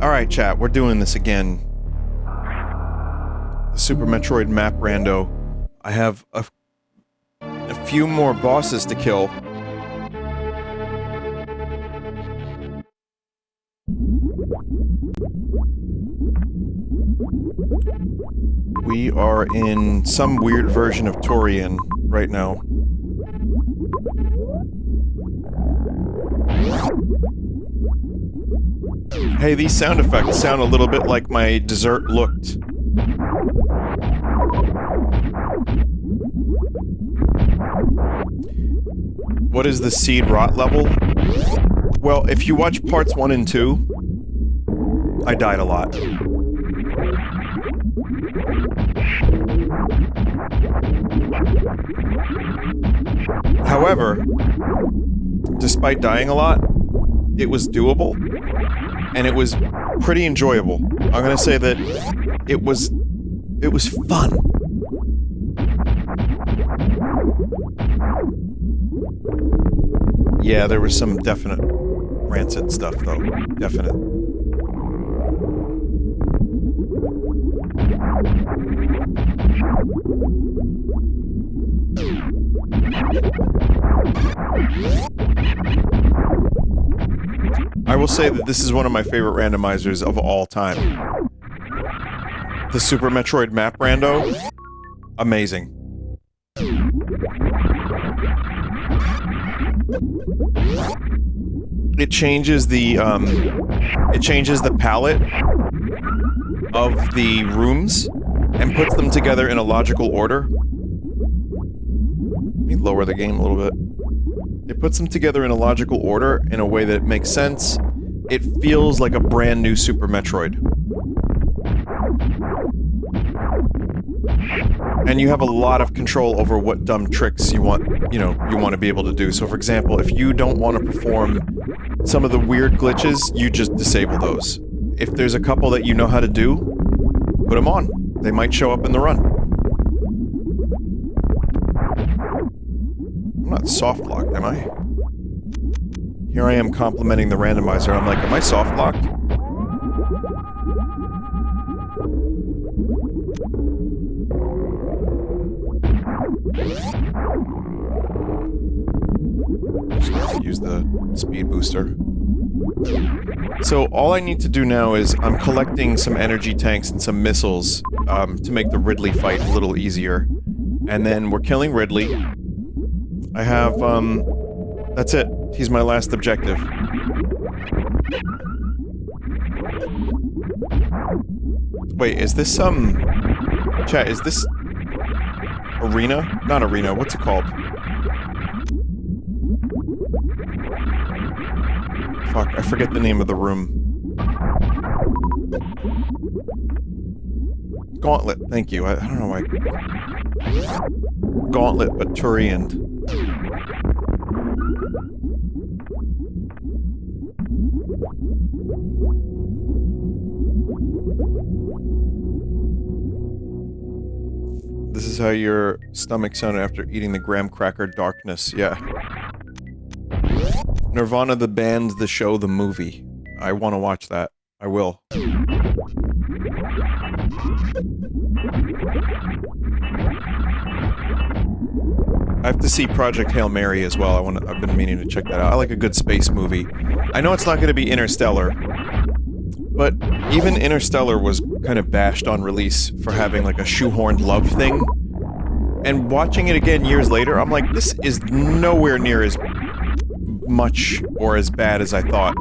Alright, chat, we're doing this again. The Super Metroid map rando. I have a few more bosses to kill. We are in some weird version of Torian right now. Hey, these sound effects sound a little bit like my dessert looked. What is the seed rot level? Well, if you watch parts 1 and 2, I died a lot. However, despite dying a lot, it was doable, and it was pretty enjoyable. I'm gonna say that it was fun. Yeah, there was some definite rancid stuff, though. Definite. I will say that this is one of my favorite randomizers of all time. The Super Metroid map rando, amazing. It changes the palette of the rooms and puts them together in a logical order. Let me lower the game a little bit. It puts them together in a logical order in a way that makes sense. It feels like a brand new Super Metroid. And you have a lot of control over what dumb tricks you want to be able to do. So for example, if you don't want to perform some of the weird glitches, you just disable those. If there's a couple that you know how to do, put them on. They might show up in the run. I'm not soft-locked, am I? Here I am complimenting the randomizer. I'm like, am I soft-locked? Just use the speed booster. So all I need to do now is I'm collecting some energy tanks and some missiles to make the Ridley fight a little easier. And then we're killing Ridley. I have, that's it. He's my last objective. Wait, is this, chat, is this... Arena? Not arena, what's it called? Fuck, I forget the name of the room. Gauntlet, thank you. I don't know why... Gauntlet, but Turian. This is how your stomach sounded after eating the graham cracker darkness, yeah. Nirvana the band, the show, the movie. I want to watch that. I will. I have to see Project Hail Mary as well. I've been meaning to check that out. I like a good space movie. I know it's not going to be Interstellar, but even Interstellar was kind of bashed on release for having like a shoehorned love thing. And watching it again years later, I'm like, this is nowhere near as much or as bad as I thought.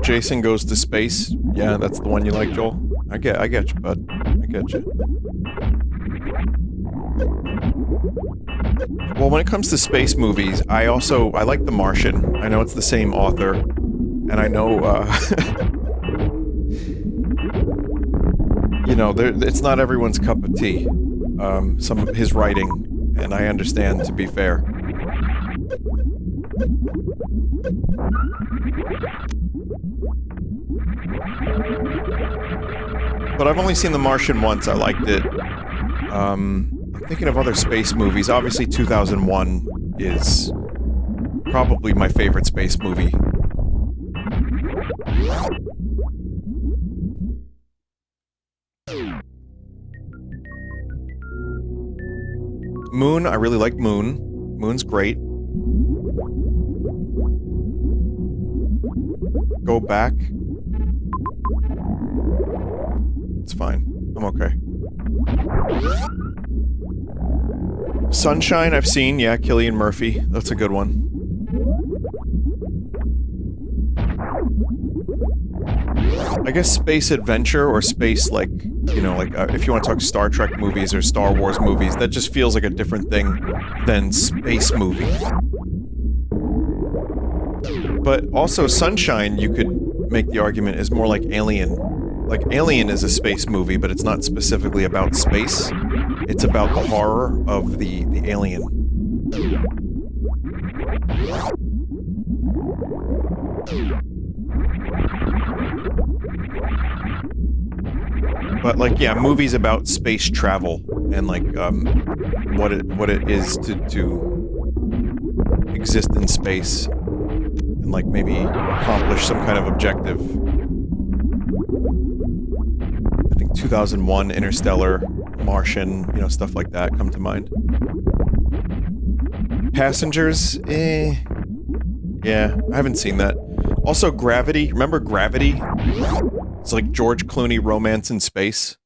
Jason Goes to Space. Yeah, that's the one you like, Joel. I get you, bud. I get you. Well, when it comes to space movies, I like The Martian. I know it's the same author, and I know, you know, it's not everyone's cup of tea. Some of his writing, and I understand, to be fair. But I've only seen The Martian once. I liked it. I'm thinking of other space movies. Obviously, 2001 is probably my favorite space movie. Moon, I really like Moon. Moon's great. Go Back. It's fine. I'm okay. Sunshine, I've seen. Yeah, Cillian Murphy. That's a good one. I guess space adventure or space, like, you know, like, if you want to talk Star Trek movies or Star Wars movies, that just feels like a different thing than space movie. But also Sunshine, you could make the argument, is more like Alien. Like, Alien is a space movie, but it's not specifically about space. It's about the horror of the alien. But, like, yeah, movies about space travel and, like, what it is to exist in space and, like, maybe accomplish some kind of objective. I think 2001, Interstellar, Martian, you know, stuff like that come to mind. Passengers, yeah, I haven't seen that. Also, Gravity. Remember Gravity? It's like George Clooney romance in space.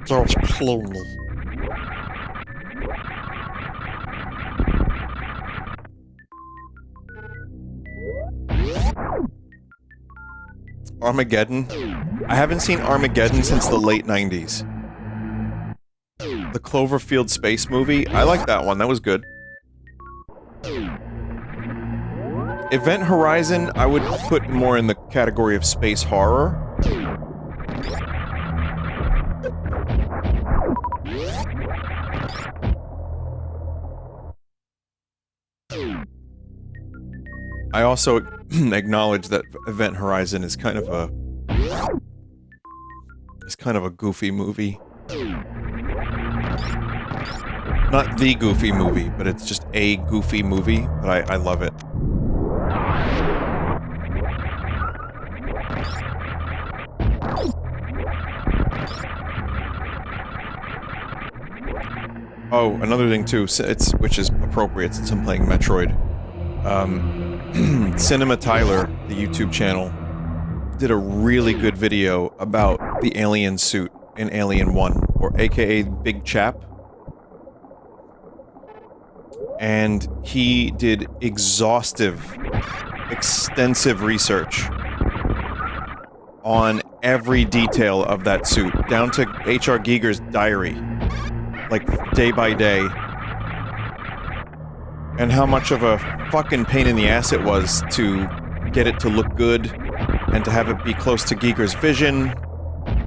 George Clooney. Armageddon. I haven't seen Armageddon since the late 90s. The Cloverfield space movie. I like that one. That was good. Event Horizon, I would put more in the category of space horror. I also acknowledge that Event Horizon is kind of a goofy movie. Not the goofy movie, but it's just a goofy movie, but I love it. Oh, another thing too, which is appropriate since I'm playing Metroid. Cinema Tyler, the YouTube channel, did a really good video about the alien suit in Alien 1, or aka Big Chap. And he did extensive research on every detail of that suit, down to H.R. Giger's diary, like day by day. And how much of a fucking pain in the ass it was to get it to look good, and to have it be close to Giger's vision,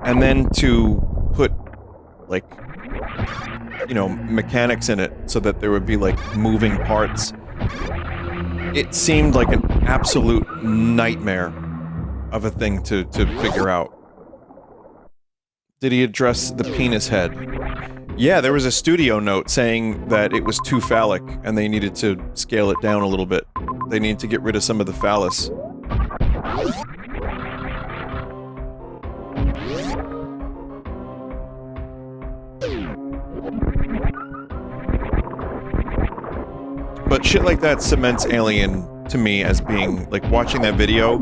and then to put, like, you know, mechanics in it so that there would be, like, moving parts. It seemed like an absolute nightmare of a thing to figure out. Did he address the penis head? Yeah, there was a studio note saying that it was too phallic, and they needed to scale it down a little bit. They needed to get rid of some of the phallus. But shit like that cements Alien to me as being, like, watching that video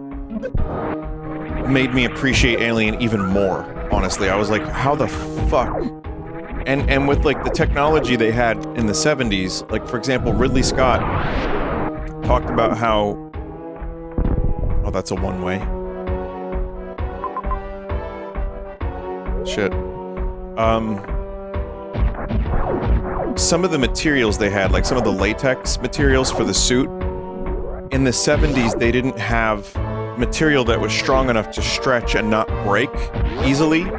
made me appreciate Alien even more, honestly. I was like, how the fuck? And with, like, the technology they had in the 70s, like, for example, Ridley Scott talked about how... Oh, that's a one-way. Shit. Some of the materials they had, like some of the latex materials for the suit, in the 70s they didn't have material that was strong enough to stretch and not break easily.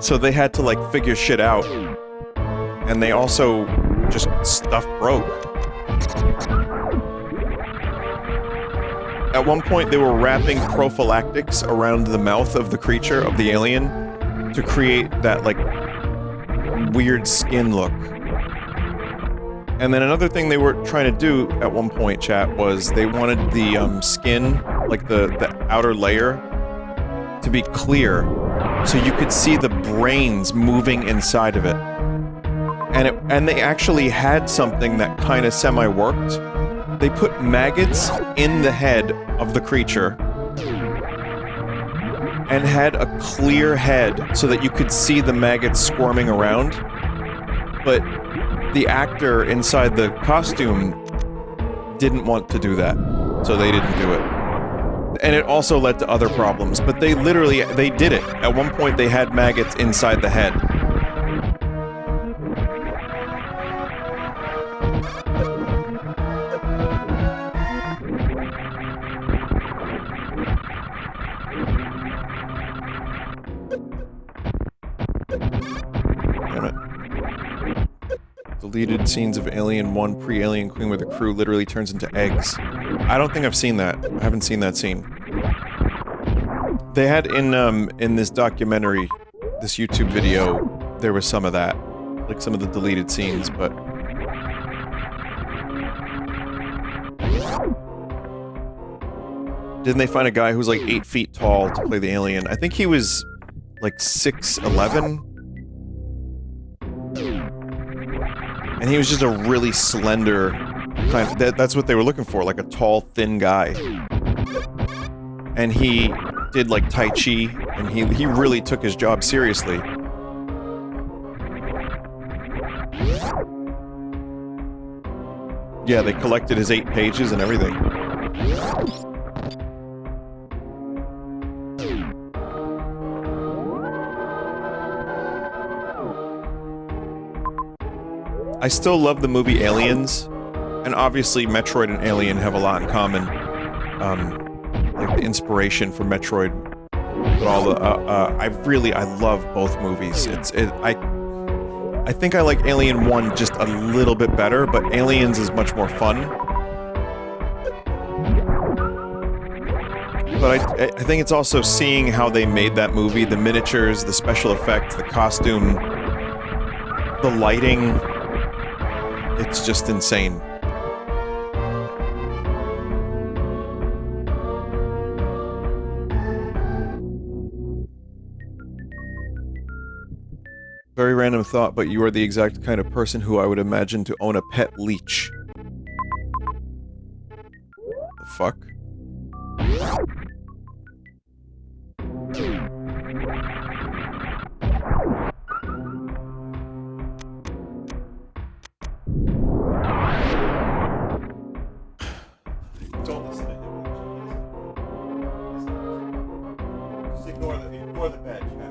So they had to, like, figure shit out. And they also just stuff broke. At one point, they were wrapping prophylactics around the mouth of the creature, of the alien, to create that, like, weird skin look. And then another thing they were trying to do at one point, chat, was they wanted the skin, like the outer layer, to be clear, so you could see the brains moving inside of it. And they actually had something that kind of semi-worked. They put maggots in the head of the creature and had a clear head so that you could see the maggots squirming around. But the actor inside the costume didn't want to do that, so they didn't do it. And it also led to other problems, but they did it. At one point they had maggots inside the head. Damn it. Deleted scenes of Alien 1 pre-Alien Queen where the crew literally turns into eggs. I don't think I've seen that. I haven't seen that scene. They had in this documentary, this YouTube video, there was some of that. Like some of the deleted scenes, but... Didn't they find a guy who's like 8 feet tall to play the alien? I think he was like 6'11". And he was just a really slender kind of, that's what they were looking for, like a tall, thin guy. And he did like Tai Chi, and he really took his job seriously. Yeah, they collected his 8 pages and everything. I still love the movie Aliens, and obviously Metroid and Alien have a lot in common. Like the inspiration for Metroid, but all the, I love both movies. I think I like Alien 1 just a little bit better, but Aliens is much more fun. But I think it's also seeing how they made that movie, the miniatures, the special effects, the costume, the lighting. It's just insane. Very random thought, but you are the exact kind of person who I would imagine to own a pet leech. The fuck? Don't listen to him. Just ignore the bad chat.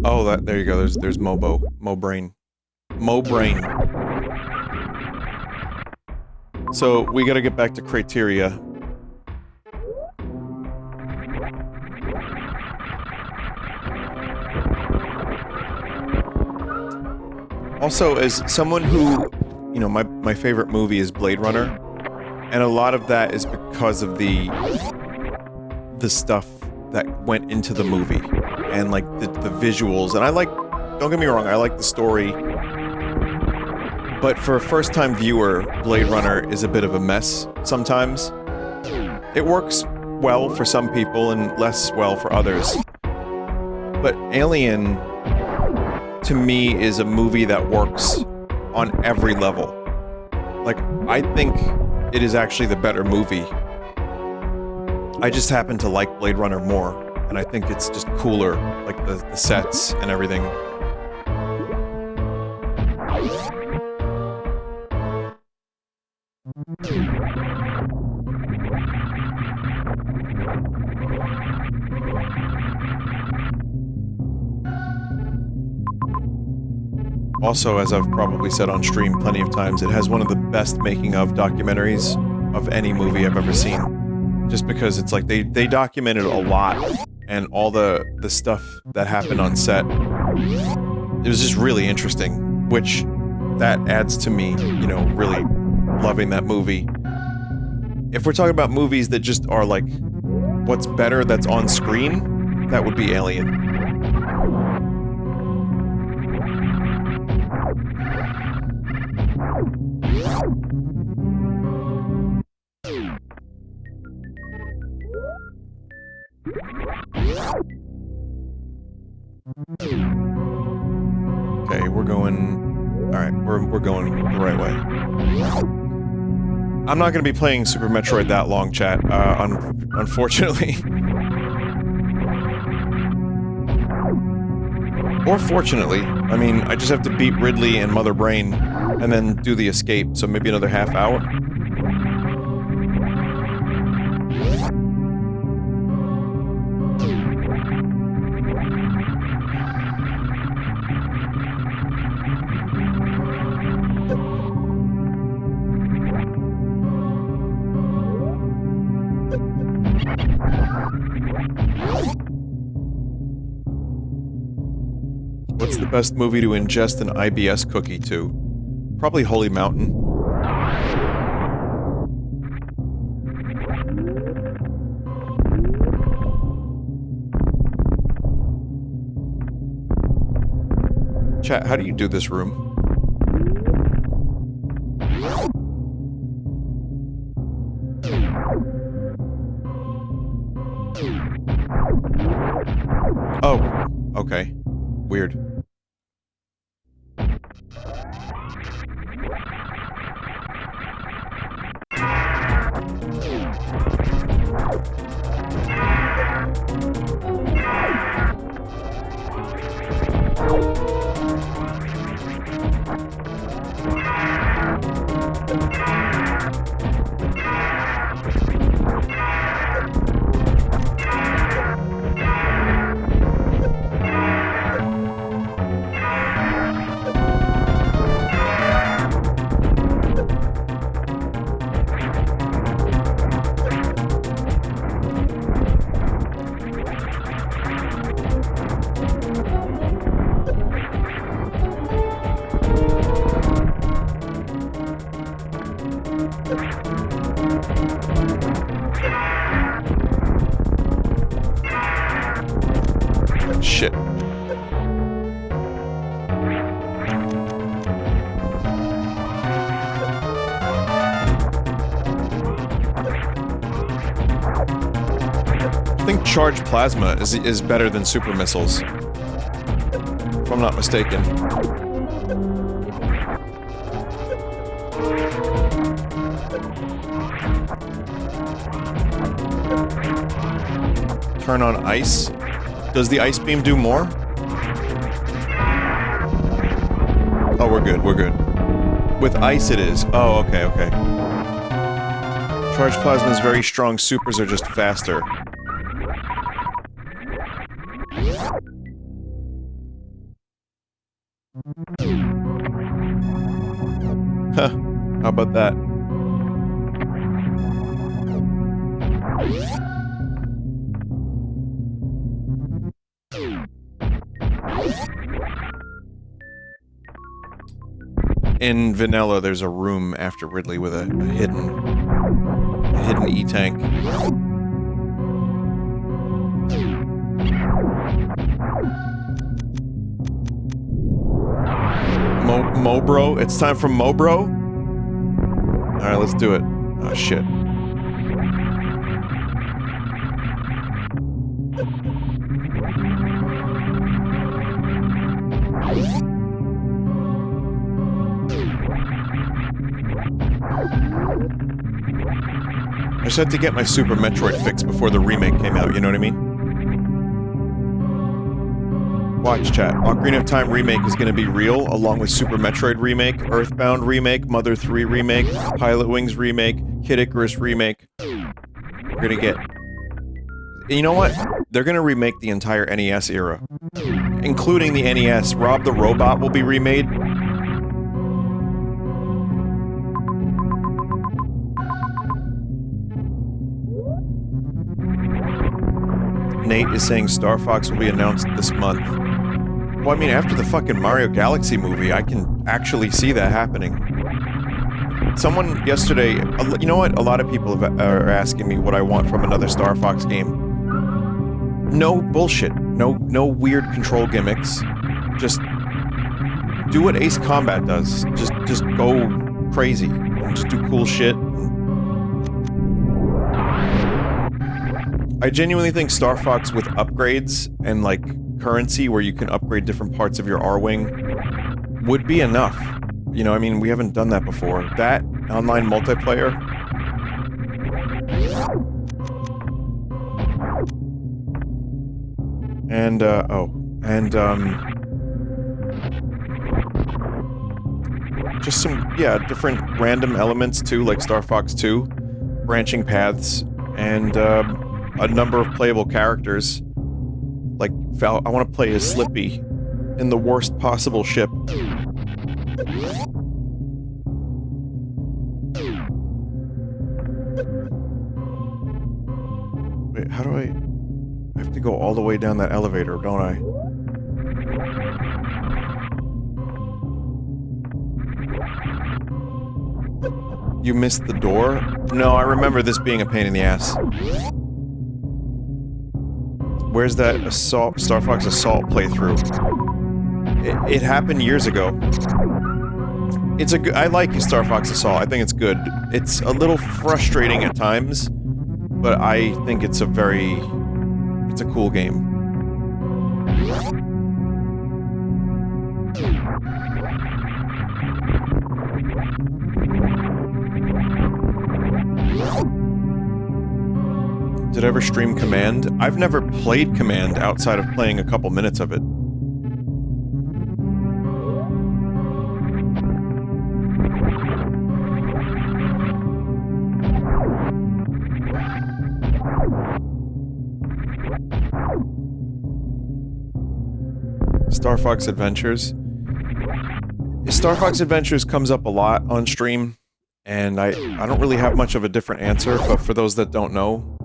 Oh, there you go. There's Mobo. Mo-brain. Mo-brain. So, we gotta get back to criteria. Also, as someone who, you know, my favorite movie is Blade Runner, and a lot of that is because of the stuff that went into the movie, and like the visuals, and I like, don't get me wrong, I like the story, but for a first-time viewer, Blade Runner is a bit of a mess sometimes. It works well for some people and less well for others. But Alien, to me, is a movie that works on every level. Like, I think it is actually the better movie. I just happen to like Blade Runner more, and I think it's just cooler, like the sets and everything. Also, as I've probably said on stream plenty of times, it has one of the best making-of documentaries of any movie I've ever seen. Just because it's like, they documented a lot, and all the stuff that happened on set. It was just really interesting, which that adds to me, you know, really loving that movie. If we're talking about movies that just are like, what's better that's on screen, that would be Alien. Okay, we're going... Alright, we're going the right way. I'm not gonna be playing Super Metroid that long, chat, unfortunately. Or fortunately. I mean, I just have to beat Ridley and Mother Brain, and then do the escape, so maybe another half hour. What's the best movie to ingest an IBS cookie to? Probably Holy Mountain. Chat, how do you do this room? Oh, okay. Weird. Shit. I think charged plasma is better than super missiles, if I'm not mistaken. Turn on ice. Does the ice beam do more? Oh, we're good, we're good. With ice it is. Oh, okay, okay. Charged plasma is very strong, supers are just faster. Huh, how about that? In Vanilla, there's a room after Ridley with a hidden E-tank. Mobro? It's time for Mobro? Alright, let's do it. Oh, shit. I just had to get my Super Metroid fix before the remake came out, you know what I mean? Watch, chat. Ocarina of Time remake is gonna be real, along with Super Metroid remake, Earthbound remake, Mother 3 remake, Pilot Wings remake, Kid Icarus remake. We're gonna get... You know what? They're gonna remake the entire NES era. Including the NES. Rob the Robot will be remade. Nate is saying Star Fox will be announced this month. Well, I mean, after the fucking Mario Galaxy movie, I can actually see that happening. Someone yesterday, you know what? A lot of people are asking me what I want from another Star Fox game. No bullshit. No weird control gimmicks. Just do what Ace Combat does. Just go crazy and just do cool shit. I genuinely think Star Fox with upgrades and like currency where you can upgrade different parts of your R-Wing would be enough. You know, I mean, we haven't done that before. That, online multiplayer. And, just some, yeah, different random elements too, like Star Fox 2, branching paths, and, a number of playable characters. Like, I want to play as Slippy in the worst possible ship. Wait, how do I have to go all the way down that elevator, don't I? You missed the door? No, I remember this being a pain in the ass. Where's that Star Fox Assault playthrough? It happened years ago. It's I like Star Fox Assault. I think it's good. It's a little frustrating at times, but I think it's a cool game. Did I ever stream Command? I've never played Command outside of playing a couple minutes of it. Star Fox Adventures. Star Fox Adventures comes up a lot on stream, and I don't really have much of a different answer, but for those that don't know,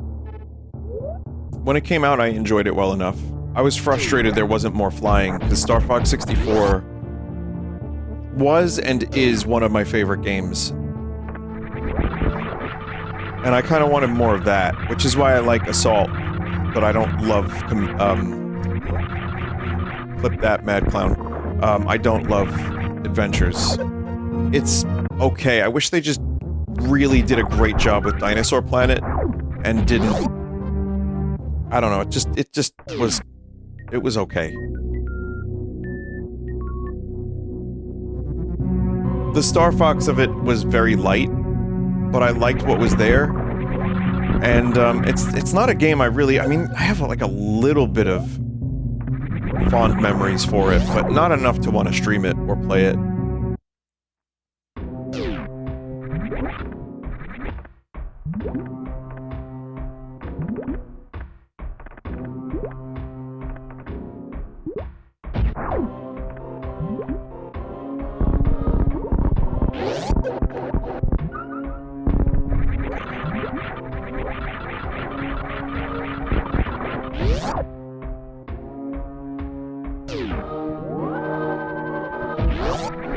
when it came out, I enjoyed it well enough. I was frustrated there wasn't more flying, because Star Fox 64 was and is one of my favorite games. And I kind of wanted more of that, which is why I like Assault, but I don't love, clip that, Mad Clown. I don't love Adventures. It's okay. I wish they just really did a great job with Dinosaur Planet, and didn't... I don't know, it was okay. The Star Fox of it was very light, but I liked what was there. And, it's not a game I mean, I have like a little bit of fond memories for it, but not enough to want to stream it or play it.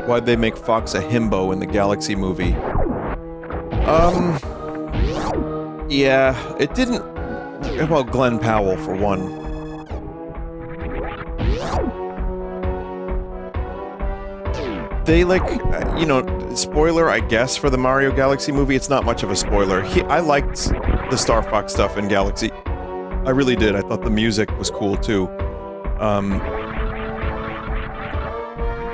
Why'd they make Fox a himbo in the Galaxy movie? Yeah, it didn't... Well, Glenn Powell, for one. They, like, you know, spoiler, I guess, for the Mario Galaxy movie, it's not much of a spoiler. I liked the Star Fox stuff in Galaxy. I really did. I thought the music was cool, too.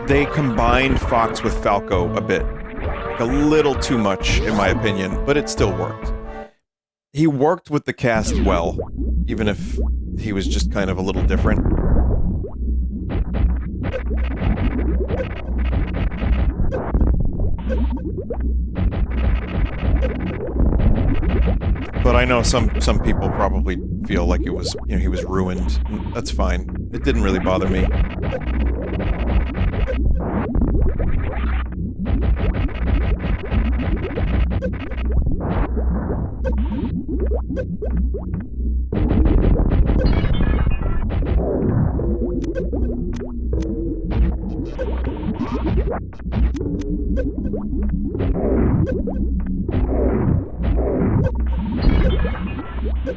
They combined Fox with Falco a bit. Like a little too much, in my opinion, but it still worked. He worked with the cast well, even if he was just kind of a little different. But I know some people probably feel like it was, you know, he was ruined. That's fine. It didn't really bother me. Here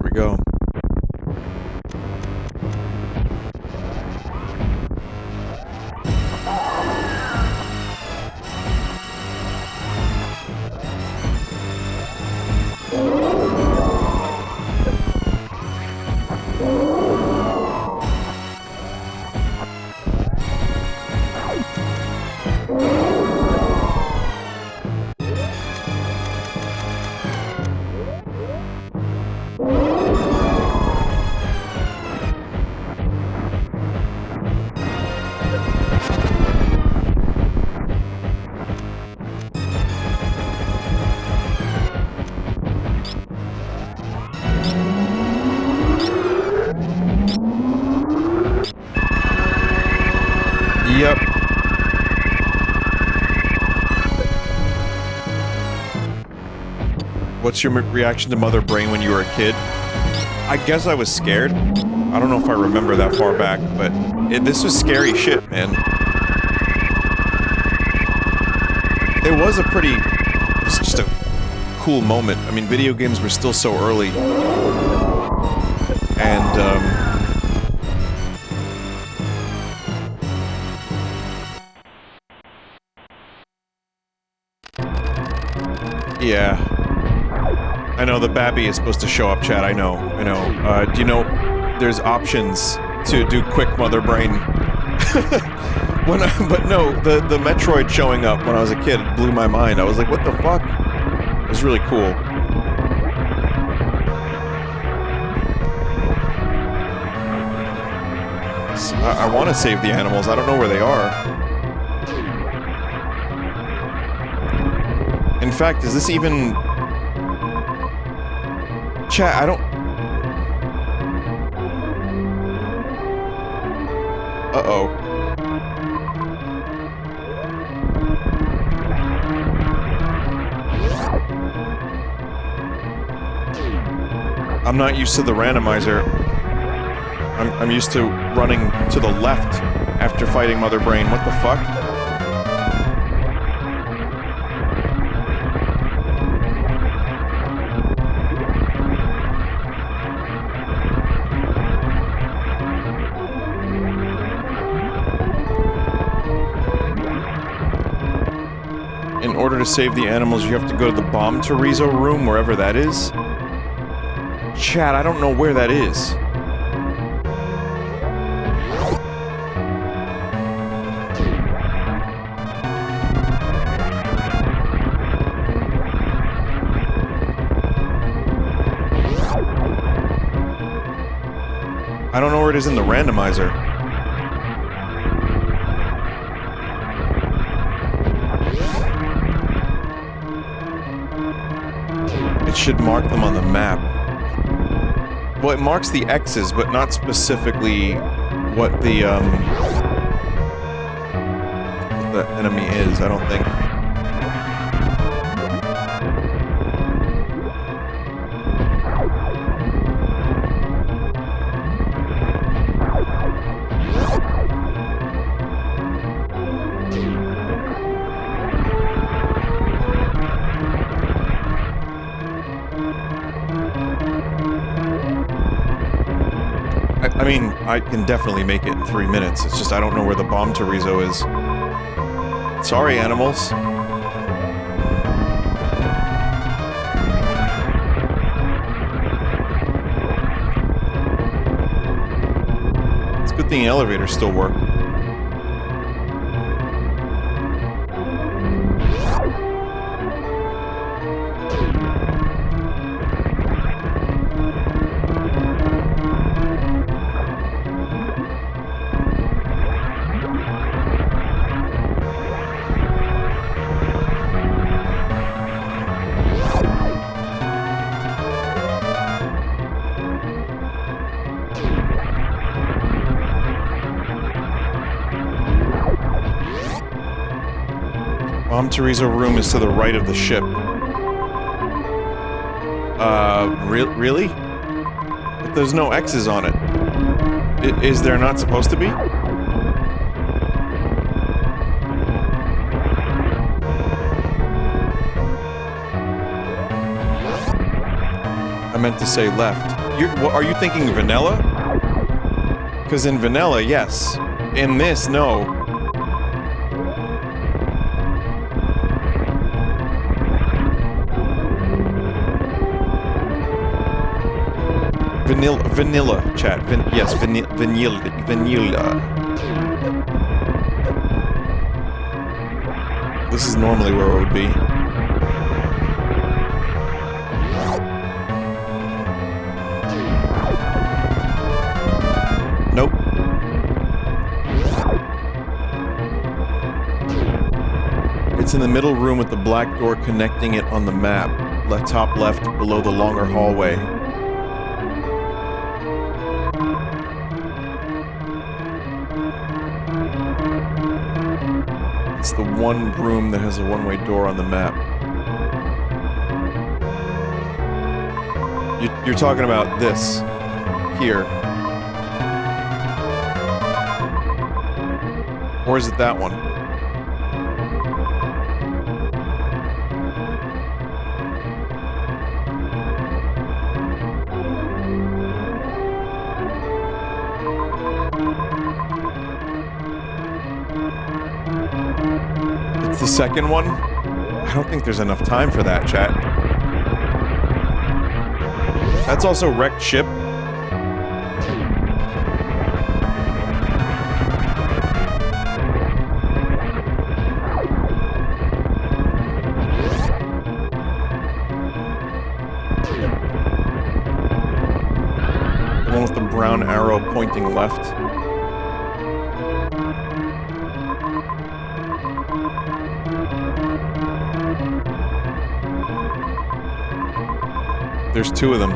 we go. Yep. What's your reaction to Mother Brain when you were a kid? I guess I was scared. I don't know if I remember that far back, but this was scary shit, man. It was just a cool moment. I mean, video games were still so early. And, yeah. I know the Babby is supposed to show up, chat. I know. Do you know there's options to do quick Mother Brain? But no, the Metroid showing up when I was a kid blew my mind. I was like, what the fuck? It was really cool. I want to save the animals. I don't know where they are. In fact, is this even... Chat, I don't... Uh-oh. I'm not used to the randomizer. I'm used to running to the left after fighting Mother Brain. What the fuck? In order to save the animals, you have to go to the bomb Chorizo room, wherever that is. Chat, I don't know where that is. I don't know where it is in the randomizer. It should mark them on the map. Well, it marks the X's, but not specifically what the enemy is, I don't think. I mean, I can definitely make it in 3 minutes. It's just I don't know where the bomb Chorizo is. Sorry, animals. It's a good thing the elevators still work. Bomb Chorizo room is to the right of the ship. Really? But there's no X's on it. Is there not supposed to be? I meant to say left. Are you thinking vanilla? Because in vanilla, yes. In this, no. Vanilla, chat. Yes, vanilla. This is normally where it would be. Nope. It's in the middle room with the black door connecting it on the map. Top left, below the longer hallway. It's the one room that has a one-way door on the map. You're talking about this. Here. Or is it that one? It's the second one? I don't think there's enough time for that, chat. That's also wrecked ship. The one with the brown arrow pointing left. There's two of them.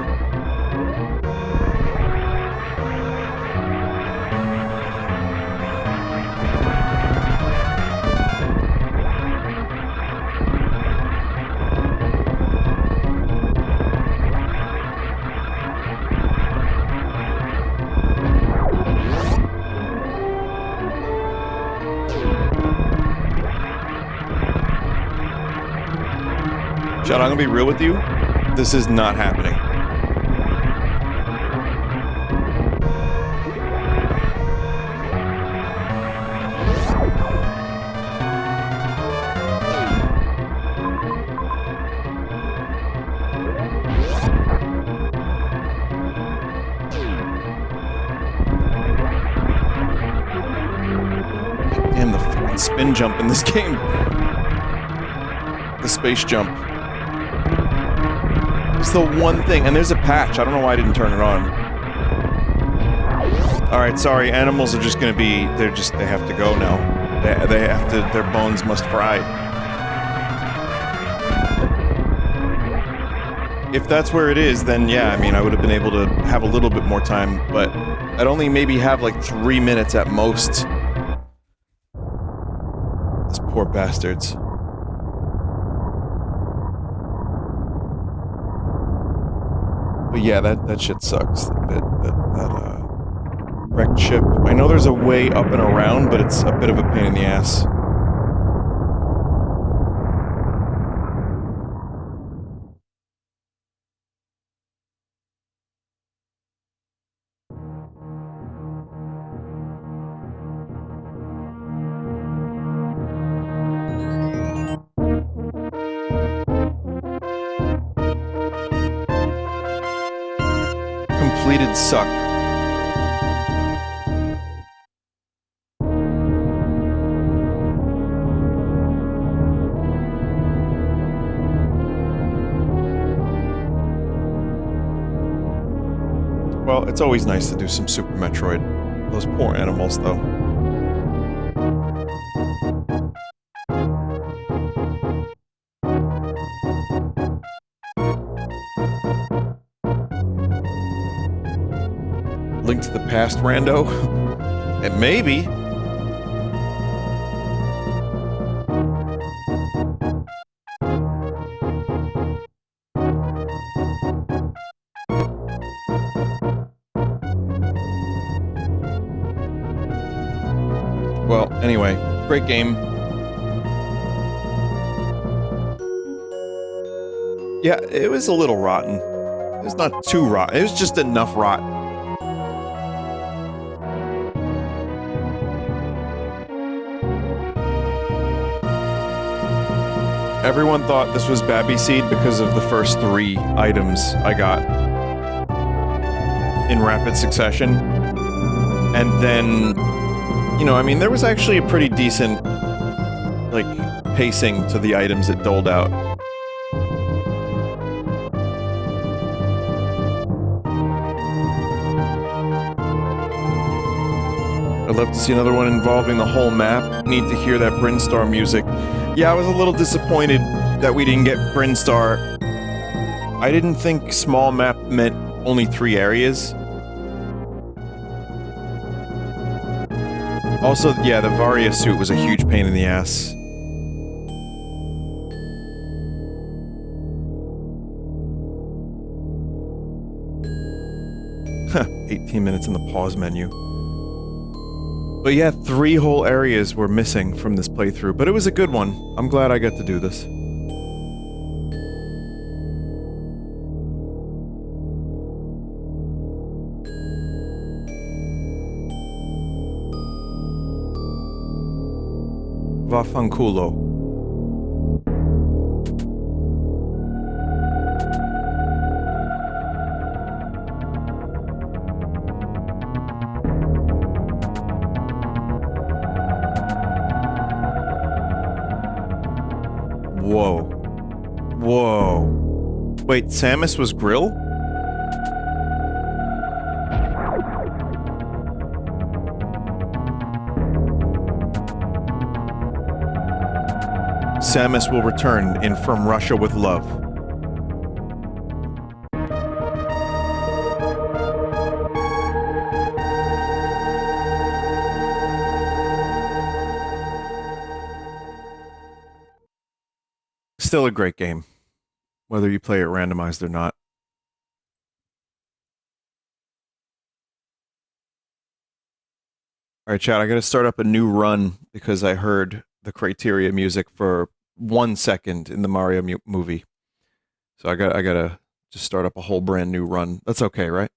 Chad, I'm gonna be real with you. This is not happening. Damn, the fucking spin jump in this game. The space jump. It's the one thing, and there's a patch. I don't know why I didn't turn it on. Alright, sorry, animals are just gonna be, they have to go now. They have to, their bones must fry. If that's where it is, then yeah, I mean, I would have been able to have a little bit more time, but I'd only maybe have like 3 minutes at most. Those poor bastards. But yeah, that shit sucks. That wrecked ship. I know there's a way up and around, but it's a bit of a pain in the ass. Completed suck. Well, it's always nice to do some Super Metroid. Those poor animals, though. Link to the past, Rando? And maybe. Well, anyway, great game. Yeah, it was a little rotten. It was not too rotten. It was just enough rot. Everyone thought this was Babby Seed because of the first 3 items I got in rapid succession. And then, you know, I mean, there was actually a pretty decent, like, pacing to the items it doled out. I'd love to see another one involving the whole map. Need to hear that Brinstar music. Yeah, I was a little disappointed that we didn't get Brinstar. I didn't think small map meant only 3 areas. Also, yeah, the Varia suit was a huge pain in the ass. Huh, 18 minutes in the pause menu. But yeah, 3 whole areas were missing from this playthrough, but it was a good one. I'm glad I got to do this. Vaffanculo. Whoa. Whoa. Wait, Samus was Grill? Samus will return in From Russia with Love. Still a great game, whether you play it randomized or not. Alright, chat, I gotta start up a new run because I heard the criteria music for 1 second in the Mario movie. So I gotta just start up a whole brand new run. That's okay, right?